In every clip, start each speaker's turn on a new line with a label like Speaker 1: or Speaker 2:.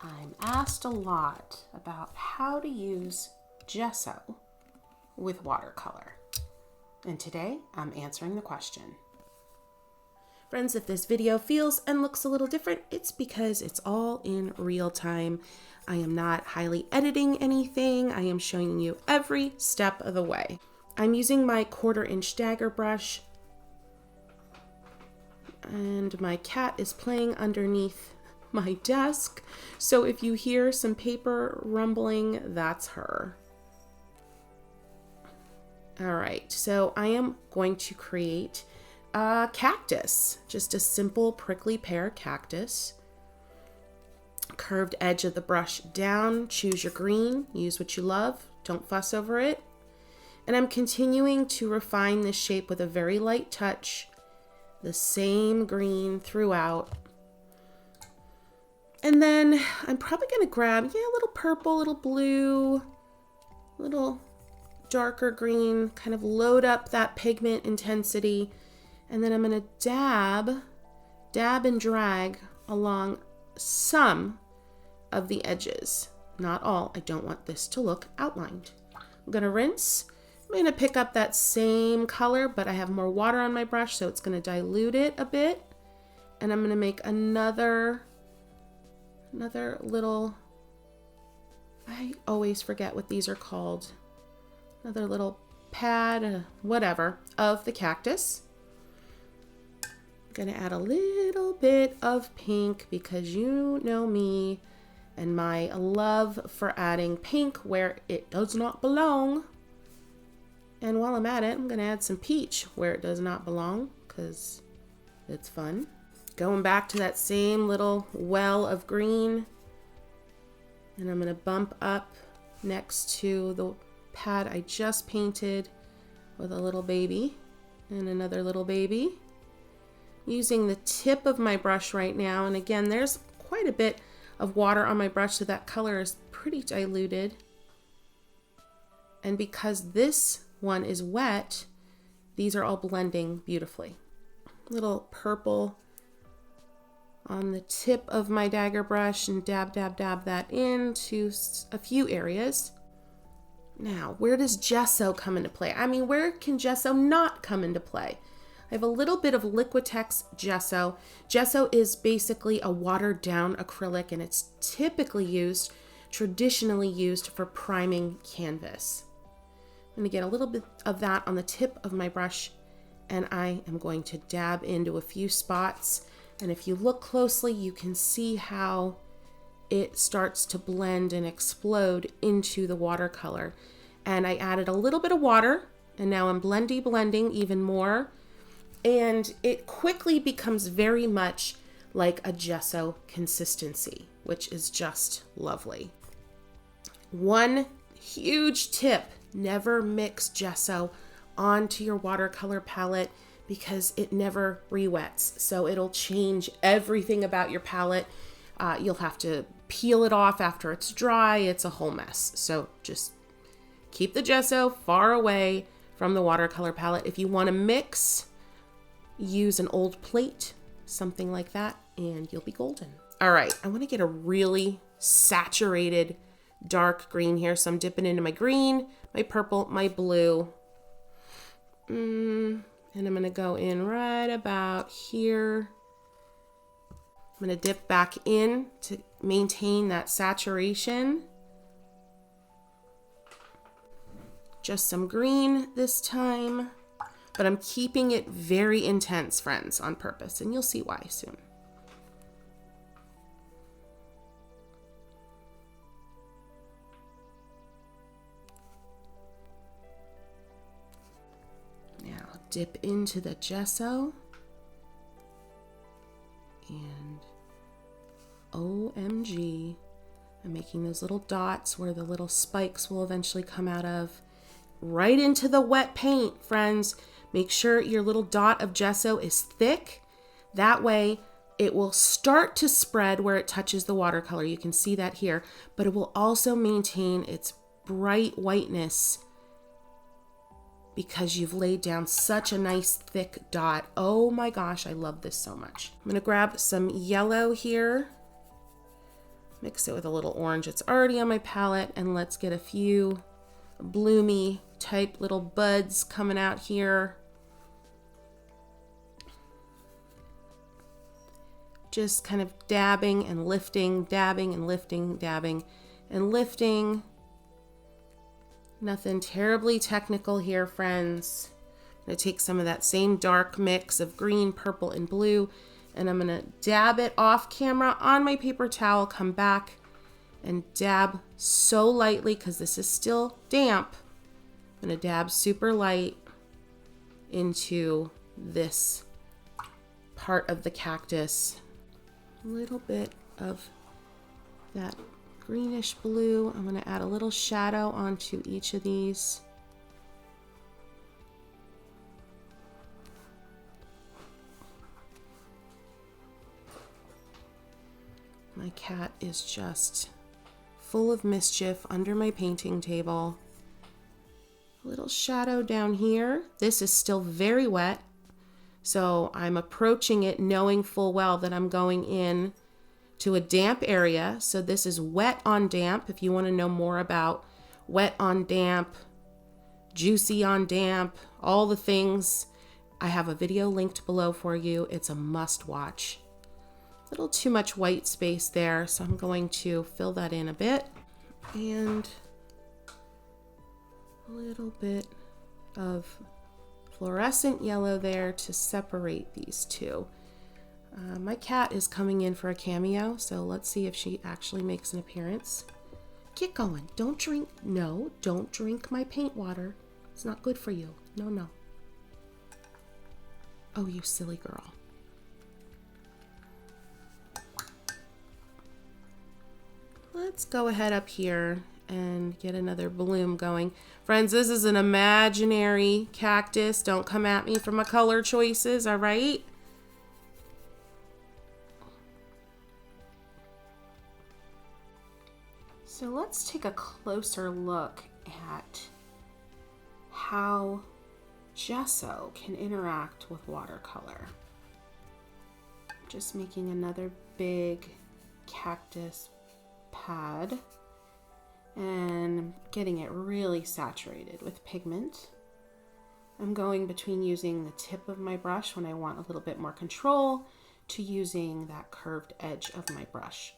Speaker 1: I'm asked a lot about how to use gesso with watercolor, and today I'm answering the question. Friends, if this video feels and looks a little different, it's because it's all in real time. I am not highly editing anything. I am showing you every step of the way. I'm using my 1/4-inch dagger brush, and my cat is playing underneath my desk. So if you hear some paper rumbling, that's her. All right, so I am going to create a cactus, just a simple prickly pear cactus. Curved edge of the brush down, choose your green, use what you love, don't fuss over it. And I'm continuing to refine this shape with a very light touch, the same green throughout. And then I'm probably gonna grab, a little purple, little blue, little darker green, kind of load up that pigment intensity. And then I'm gonna dab and drag along some of the edges, not all. I don't want this to look outlined. I'm gonna rinse. I'm gonna pick up that same color, but I have more water on my brush, so it's gonna dilute it a bit. And I'm gonna make another little, I always forget what these are called, another little pad, whatever, of the cactus. I'm gonna add a little bit of pink because you know me and my love for adding pink where it does not belong. And while I'm at it, I'm gonna add some peach where it does not belong because it's fun. Going back to that same little well of green, and I'm gonna bump up next to the pad I just painted with a little baby and another little baby. Using the tip of my brush right now, and again, there's quite a bit of water on my brush, so that color is pretty diluted. And because this one is wet, these are all blending beautifully. Little purple on the tip of my dagger brush and dab that into a few areas. Now, where does gesso come into play? I mean, where can gesso not come into play? I have a little bit of Liquitex gesso. Gesso is basically a watered down acrylic, and it's traditionally used for priming canvas. I'm gonna get a little bit of that on the tip of my brush, and I am going to dab into a few spots. And if you look closely, you can see how it starts to blend and explode into the watercolor. And I added a little bit of water, and now I'm blending even more. And it quickly becomes very much like a gesso consistency, which is just lovely. One huge tip: never mix gesso onto your watercolor palette because it never re-wets. So it'll change everything about your palette. You'll have to peel it off after it's dry. It's a whole mess. So just keep the gesso far away from the watercolor palette. If you want to mix, use an old plate, something like that, and you'll be golden. All right, I want to get a really saturated dark green here. So I'm dipping into my green, my purple, my blue. And I'm gonna go in right about here. I'm gonna dip back in to maintain that saturation. Just some green this time, but I'm keeping it very intense, friends, on purpose, and you'll see why soon. Dip into the gesso, and OMG, I'm making those little dots where the little spikes will eventually come out of, right into the wet paint, friends. Make sure your little dot of gesso is thick. That way it will start to spread where it touches the watercolor. You can see that here, but it will also maintain its bright whiteness because you've laid down such a nice thick dot. Oh my gosh, I love this so much. I'm gonna grab some yellow here Mix it with a little orange that's already on my palette, and let's get a few bloomy type little buds coming out here. Just kind of dabbing and lifting, dabbing and lifting, dabbing and lifting. Nothing terribly technical here, friends. I'm going to take some of that same dark mix of green, purple, and blue, and I'm going to dab it off camera on my paper towel, come back and dab so lightly because this is still damp. I'm going to dab super light into this part of the cactus. A little bit of that greenish blue. I'm going to add a little shadow onto each of these. My cat is just full of mischief under my painting table. A little shadow down here. This is still very wet, so I'm approaching it knowing full well that I'm going in to a damp area. So this is wet on damp. If you want to know more about wet on damp, juicy on damp, all the things, I have a video linked below for you. It's a must watch. A little too much white space there, so I'm going to fill that in a bit. And a little bit of fluorescent yellow there to separate these two. My cat is coming in for a cameo, so let's see if she actually makes an appearance. Get going. Don't drink. No, don't drink my paint water. It's not good for you. No, no. Oh, you silly girl. Let's go ahead up here and get another bloom going. Friends, this is an imaginary cactus. Don't come at me for my color choices, all right? So let's take a closer look at how gesso can interact with watercolor. Just making another big cactus pad and getting it really saturated with pigment. I'm going between using the tip of my brush when I want a little bit more control to using that curved edge of my brush.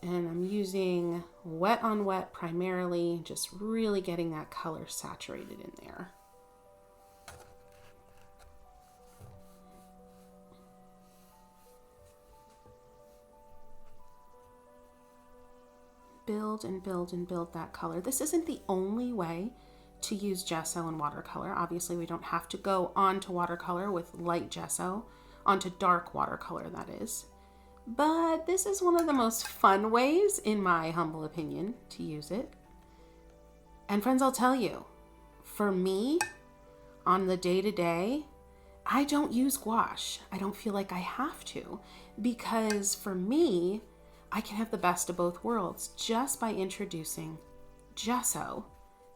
Speaker 1: And I'm using wet on wet primarily, just really getting that color saturated in there. Build and build and build that color. This isn't the only way to use gesso and watercolor. Obviously, we don't have to go onto watercolor with light gesso, onto dark watercolor, that is. But this is one of the most fun ways, in my humble opinion, to use it. And friends, I'll tell you, for me, on the day-to-day, I don't use gouache. I don't feel like I have to, because for me, I can have the best of both worlds just by introducing gesso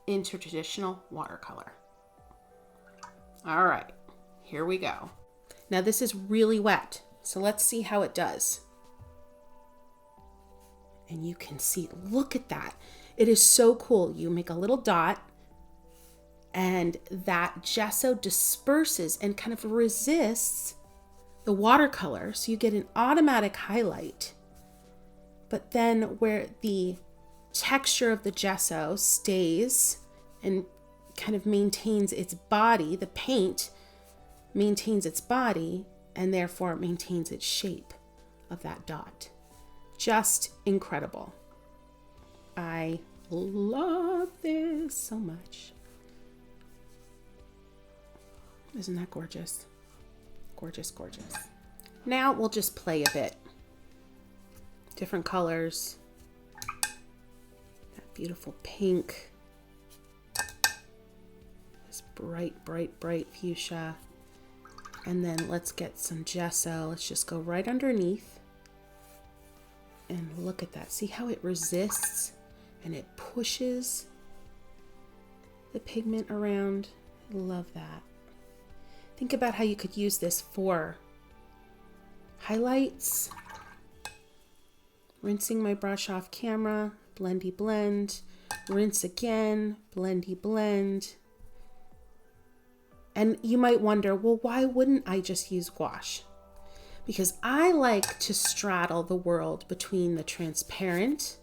Speaker 1: into traditional watercolor. All right, here we go. Now this is really wet, so let's see how it does. And you can see, look at that. It is so cool. You make a little dot and that gesso disperses and kind of resists the watercolor. So you get an automatic highlight. But then where the texture of the gesso stays and kind of maintains its body, the paint maintains its body and therefore maintains its shape of that dot. Just incredible. I love this so much. Isn't that gorgeous? Gorgeous, gorgeous. Now we'll just play a bit. Different colors. That beautiful pink. This bright, bright, bright fuchsia. And then let's get some gesso. Let's just go right underneath. And look at that. See how it resists and it pushes the pigment around? I love that. Think about how you could use this for highlights, Rinsing my brush off camera, blendy blend, rinse again, blendy blend. And you might wonder, well, why wouldn't I just use gouache? Because I like to straddle the world between the transparent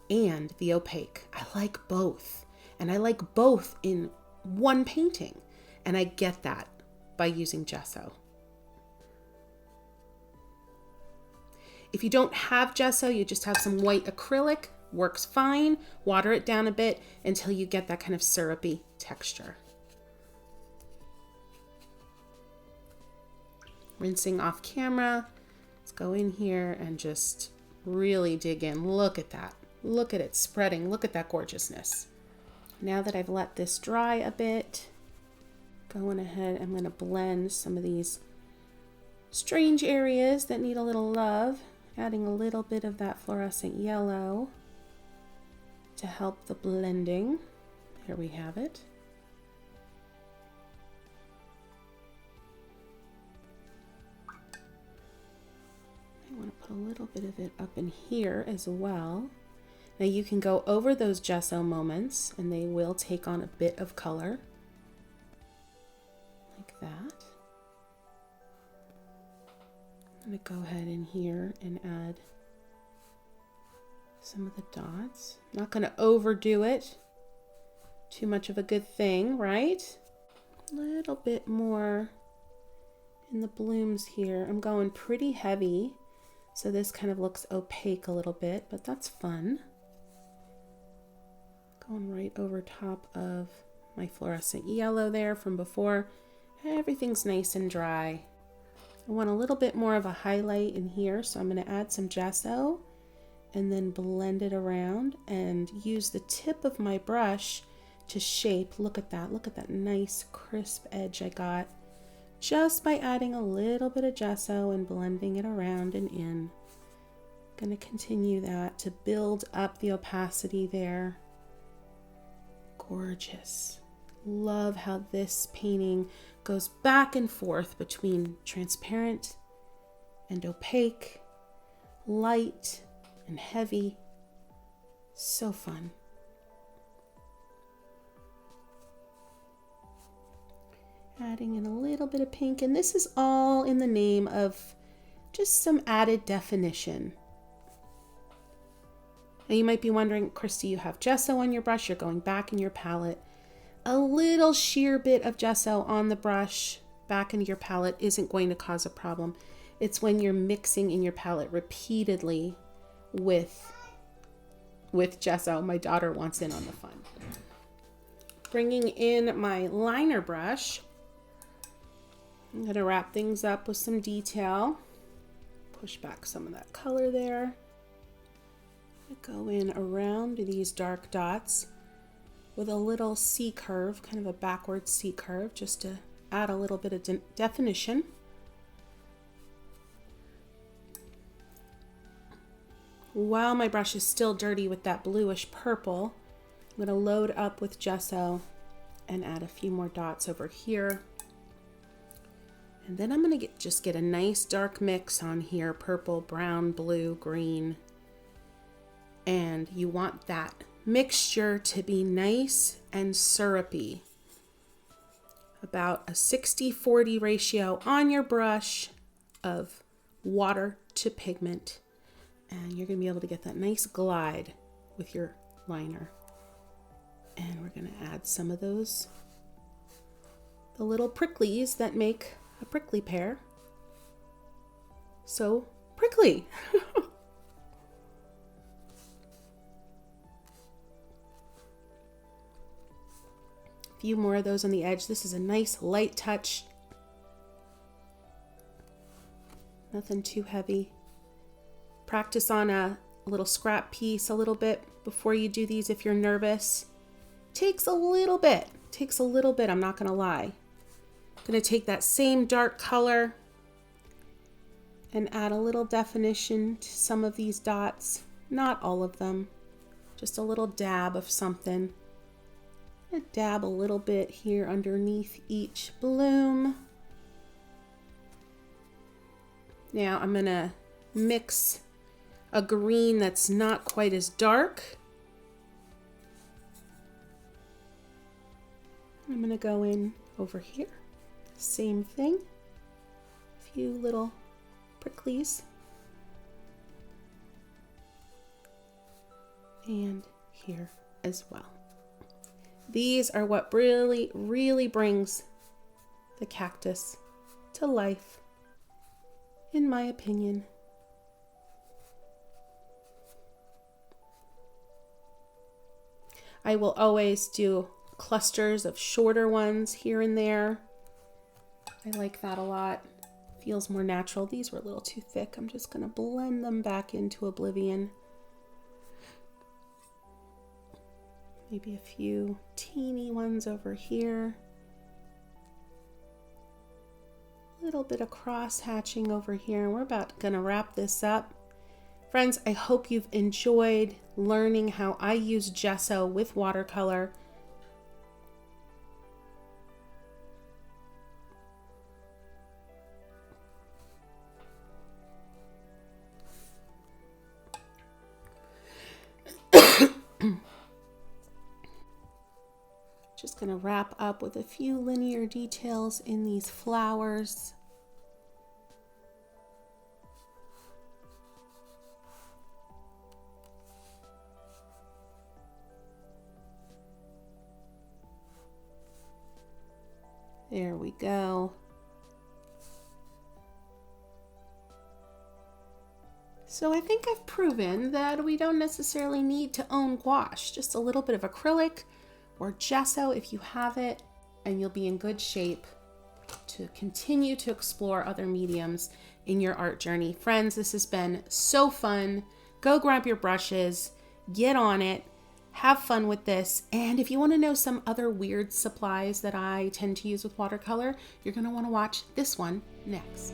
Speaker 1: and the opaque. I like both. And I like both in one painting. And I get that by using gesso. If you don't have gesso, you just have some white acrylic, works fine. Water it down a bit until you get that kind of syrupy texture. Rinsing off camera. Let's go in here and just really dig in. Look at that. Look at it spreading. Look at that gorgeousness. Now that I've let this dry a bit, going ahead, I'm going to blend some of these strange areas that need a little love, adding a little bit of that fluorescent yellow to help the blending. Here we have it. I want to put a little bit of it up in here as well. Now you can go over those gesso moments and they will take on a bit of color. Like that. I'm going to go ahead in here and add some of the dots. Not going to overdo it. Too much of a good thing, right? A little bit more in the blooms here. I'm going pretty heavy, so this kind of looks opaque a little bit, but that's fun. Going right over top of my fluorescent yellow there from before. Everything's nice and dry. I want a little bit more of a highlight in here, so I'm going to add some gesso and then blend it around and use the tip of my brush to shape. Look at that nice crisp edge I got just by adding a little bit of gesso and blending it around and in. Going to continue that to build up the opacity there. Gorgeous. Love how this painting goes back and forth between transparent and opaque, light and heavy. So fun. Adding in a little bit of pink, and this is all in the name of just some added definition. Now you might be wondering, Christy, you have gesso on your brush, you're going back in your palette. A little sheer bit of gesso on the brush back into your palette isn't going to cause a problem. It's when you're mixing in your palette repeatedly with gesso. My daughter wants in on the fun. Bringing in my liner brush, I'm going to wrap things up with some detail. Push back some of that color there. Go in around these dark dots with a little C curve, kind of a backward C curve, just to add a little bit of definition. While my brush is still dirty with that bluish purple, I'm going to load up with gesso and add a few more dots over here. And then I'm going to just get a nice dark mix on here, purple, brown, blue, green. And you want that mixture to be nice and syrupy. About a 60-40 ratio on your brush of water to pigment. And you're going to be able to get that nice glide with your liner. And we're going to add some of those, the little pricklies that make a prickly pear. So prickly. Few more of those on the edge. This is a nice light touch. Nothing too heavy. Practice on a little scrap piece a little bit before you do these if you're nervous. Takes a little bit. I'm not gonna lie. I'm gonna take that same dark color and add a little definition to some of these dots. Not all of them. Just a little dab of something. I'm gonna dab a little bit here underneath each bloom. Now I'm gonna mix a green that's not quite as dark. I'm going to go in over here. Same thing. A few little pricklies. And here as well. These are what really, really brings the cactus to life, in my opinion. I will always do clusters of shorter ones here and there. I like that a lot. Feels more natural. These were a little too thick. I'm just going to blend them back into oblivion. Maybe a few teeny ones over here. A little bit of cross hatching over here. And we're about going to wrap this up. Friends, I hope you've enjoyed learning how I use gesso with watercolor. Just going to wrap up with a few linear details in these flowers. There we go. So I think I've proven that we don't necessarily need to own gouache, just a little bit of acrylic or gesso if you have it, and you'll be in good shape to continue to explore other mediums in your art journey. Friends, this has been so fun. Go grab your brushes, get on it, have fun with this. And if you want to know some other weird supplies that I tend to use with watercolor, you're going to want to watch this one next.